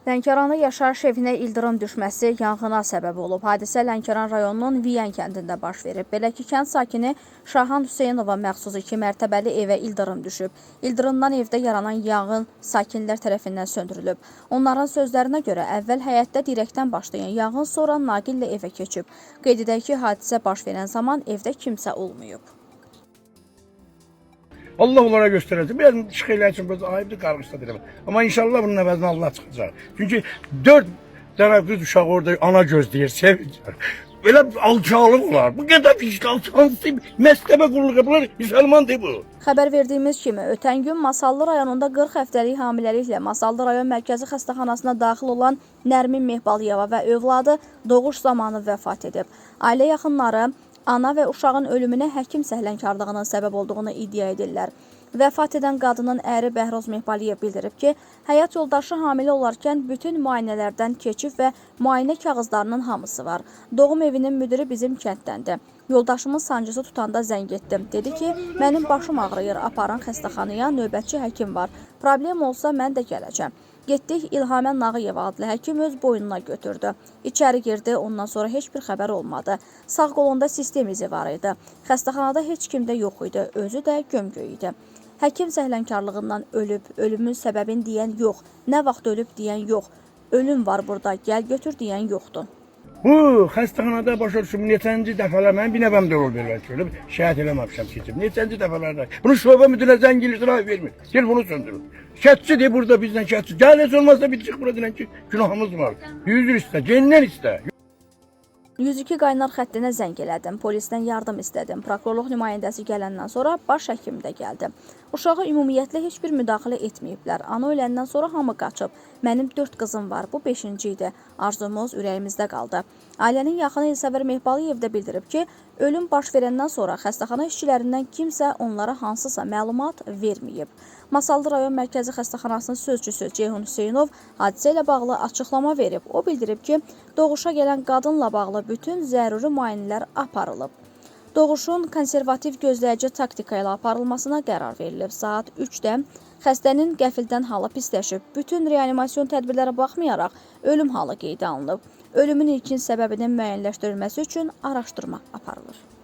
Lənkəranda yaşayış evinə ildırım düşməsi yanğına səbəb olub. Hadisə Lənkəran rayonunun Viyan kəndində baş verib. Belə ki, kənd sakini Şahan Hüseynova məxsus 2 mərtəbəli evə ildırım düşüb. İldırımdan evdə yaranan yanğın sakinlər tərəfindən söndürülüb. Onların sözlərinə görə əvvəl həyətdə dirəkdən başlayan yanğın sonra naqillə evə keçib. Qeyd edək ki, hadisə baş verən zaman evdə kimsə olmayıb. Allah onlara gösterəcək. Biraz şeylər üçün biraz ayıbdır, qarğışda deyirəm. Amma inşallah bunun əvəzinə Allah çıxacaq. Çünki 4 dənə qız uşaq orada ana gözləyir, sevinir. Belə alçalıq olar. Bu qədər pis alçalıq, məstəbə qulluq yapılır, müsəlmandır bu. Xəbər verdiyimiz kimi, ötən gün Masallı rayonunda 40 həftəlik hamiləliklə Masallı rayon mərkəzi xəstəxanasına daxil olan Nərmin Mehbaliyeva və övladı doğuş zamanı vəfat edib. Ailə yaxınları ana və uşağın ölümünə həkim səhlənkarlığının səbəb olduğunu iddia edirlər. Vəfat edən qadının əri Bəhroz Mehbaliyev bildirib ki, həyat yoldaşı hamilə olarkən bütün müayinələrdən keçib və müayinə kağızlarının hamısı var. Doğum evinin müdiri bizim kənddəndir. Yoldaşımın sancısı tutanda zəng etdim. Dedi ki, mənim başım ağrıyır, aparan xəstəxanaya növbətçi həkim var. Problem olsa mən də gələcəm. Getdik, İlhamə Nağıyeva adlı həkim öz boynuna götürdü. İçəri girdi, ondan sonra heç bir xəbər olmadı. Sağ qolunda sistem izi var idi. Xəstəxanada heç kim də yox idi, özü də gömgöy idi. Həkim səhlənkarlığından ölüb, ölümün səbəbini deyən yox, nə vaxt ölüb deyən yox, ölüm var burada, gəl götür deyən yoxdur. Bu xəstəxanada başa düşüm, neçənci dəfələr mən bir nəvəm də rol verirlər ki, şəhət eləməmişəm keçib. Neçənci dəfələrdə. Bunu şöbə müdürünə zəng itiraz vermir. Gel bunu söndürün. Şəhətçidir burada bizdən şəhətçi. Gəl heç olmazsa bir çıx bura deyilən ki, günahımız var. 100 istə, cendən istə. 102 qaynar xəttinə zəng elədim, polisdən yardım istədim. Prokurorluq nümayəndəsi gələndən sonra baş həkim də gəldi. Uşağı ümumiyyətlə heç bir müdaxilə etməyiblər. Ana öləndən sonra hamı qaçıb. Mənim 4 qızım var, bu 5-ci idi. Arzumuz ürəyimizdə qaldı. Ailənin yaxını Elsəvər Mehbaliyev də bildirib ki, ölüm baş verəndən sonra xəstəxana işçilərindən kimsə onlara hansısa məlumat verməyib. Masallı rayon mərkəzi xəstəxanasının sözçüsü Ceyhun Hüseynov hadisə ilə bağlı açıqlama verib. O bildirib ki, doğuşa gələn qadınla bağlı bütün zəruri müayinələr aparılıb. Doğuşun konservativ gözləyici taktika ilə aparılmasına qərar verilib. Saat 3-də xəstənin qəfildən halı pisləşib. Bütün reanimasyon tədbirlərə baxmayaraq ölüm halı qeydə alınıb. Ölümün ilkin səbəbinin müəyyənləşdirilməsi üçün araşdırma aparılır.